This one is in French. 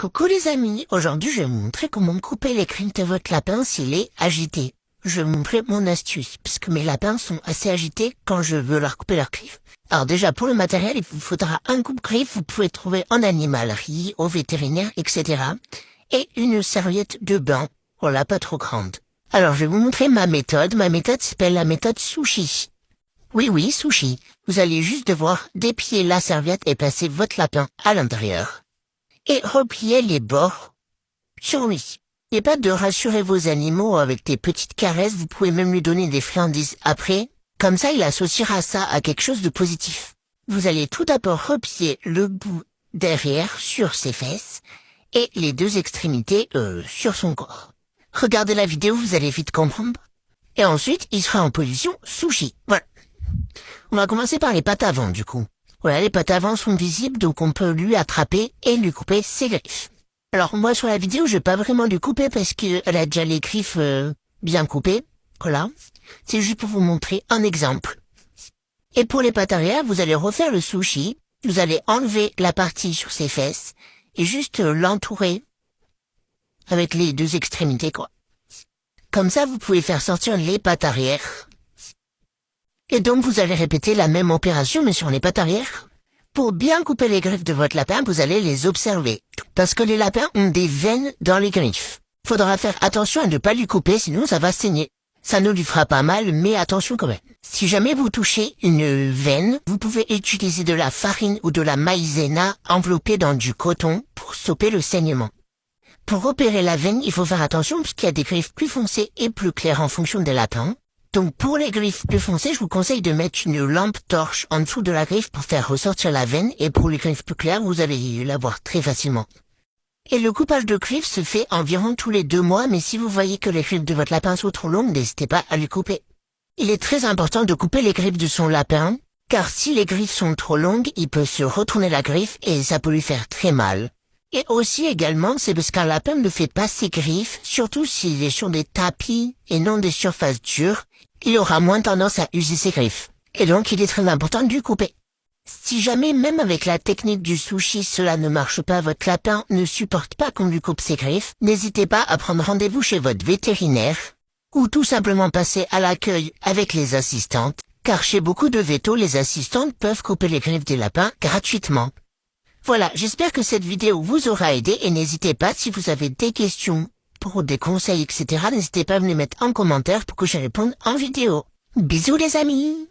Coucou les amis, aujourd'hui je vais vous montrer comment couper les griffes de votre lapin s'il est agité. Je vais vous montrer mon astuce, puisque mes lapins sont assez agités quand je veux leur couper leurs griffes. Alors déjà pour le matériel, il vous faudra un coupe-griffe, vous pouvez trouver en animalerie, au vétérinaire, etc. Et une serviette de bain, voilà, pas trop grande. Alors je vais vous montrer ma méthode s'appelle la méthode sushi. Oui, sushi. Vous allez juste devoir déplier la serviette et placer votre lapin à l'intérieur. Et repliez les bords sur lui. Et pas de rassurer vos animaux avec des petites caresses, vous pouvez même lui donner des friandises après. Comme ça, il associera ça à quelque chose de positif. Vous allez tout d'abord replier le bout derrière sur ses fesses et les deux extrémités sur son corps. Regardez la vidéo, vous allez vite comprendre. Et ensuite, il sera en position sushi. Voilà. On va commencer par les pattes avant, du coup. Voilà, les pattes avant sont visibles, donc on peut lui attraper et lui couper ses griffes. Alors moi sur la vidéo, je vais pas vraiment lui couper parce qu'elle a déjà les griffes bien coupées. Voilà, c'est juste pour vous montrer un exemple. Et pour les pattes arrière, vous allez refaire le sushi. Vous allez enlever la partie sur ses fesses et juste l'entourer avec les deux extrémités, quoi. Comme ça, vous pouvez faire sortir les pattes arrière. Et donc vous allez répéter la même opération mais sur les pattes arrière. Pour bien couper les griffes de votre lapin, vous allez les observer. Parce que les lapins ont des veines dans les griffes. Faudra faire attention à ne pas lui couper, sinon ça va saigner. Ça ne lui fera pas mal, mais attention quand même. Si jamais vous touchez une veine, vous pouvez utiliser de la farine ou de la maïzena enveloppée dans du coton pour stopper le saignement. Pour opérer la veine, il faut faire attention parce qu'il y a des griffes plus foncées et plus claires en fonction des lapins. Donc pour les griffes plus foncées, je vous conseille de mettre une lampe torche en dessous de la griffe pour faire ressortir la veine, et pour les griffes plus claires, vous allez la voir très facilement. Et le coupage de griffes se fait environ tous les 2 mois, mais si vous voyez que les griffes de votre lapin sont trop longues, n'hésitez pas à lui couper. Il est très important de couper les griffes de son lapin, car si les griffes sont trop longues, il peut se retourner la griffe et ça peut lui faire très mal. Et aussi également, c'est parce qu'un lapin ne fait pas ses griffes, surtout s'il est sur des tapis et non des surfaces dures, il aura moins tendance à user ses griffes. Et donc il est très important de lui couper. Si jamais, même avec la technique du sushi, cela ne marche pas, votre lapin ne supporte pas qu'on lui coupe ses griffes, n'hésitez pas à prendre rendez-vous chez votre vétérinaire, ou tout simplement passer à l'accueil avec les assistantes, car chez beaucoup de vétos, les assistantes peuvent couper les griffes des lapins gratuitement. Voilà, j'espère que cette vidéo vous aura aidé et n'hésitez pas, si vous avez des questions, pour des conseils, etc., n'hésitez pas à me les mettre en commentaire pour que je réponde en vidéo. Bisous les amis!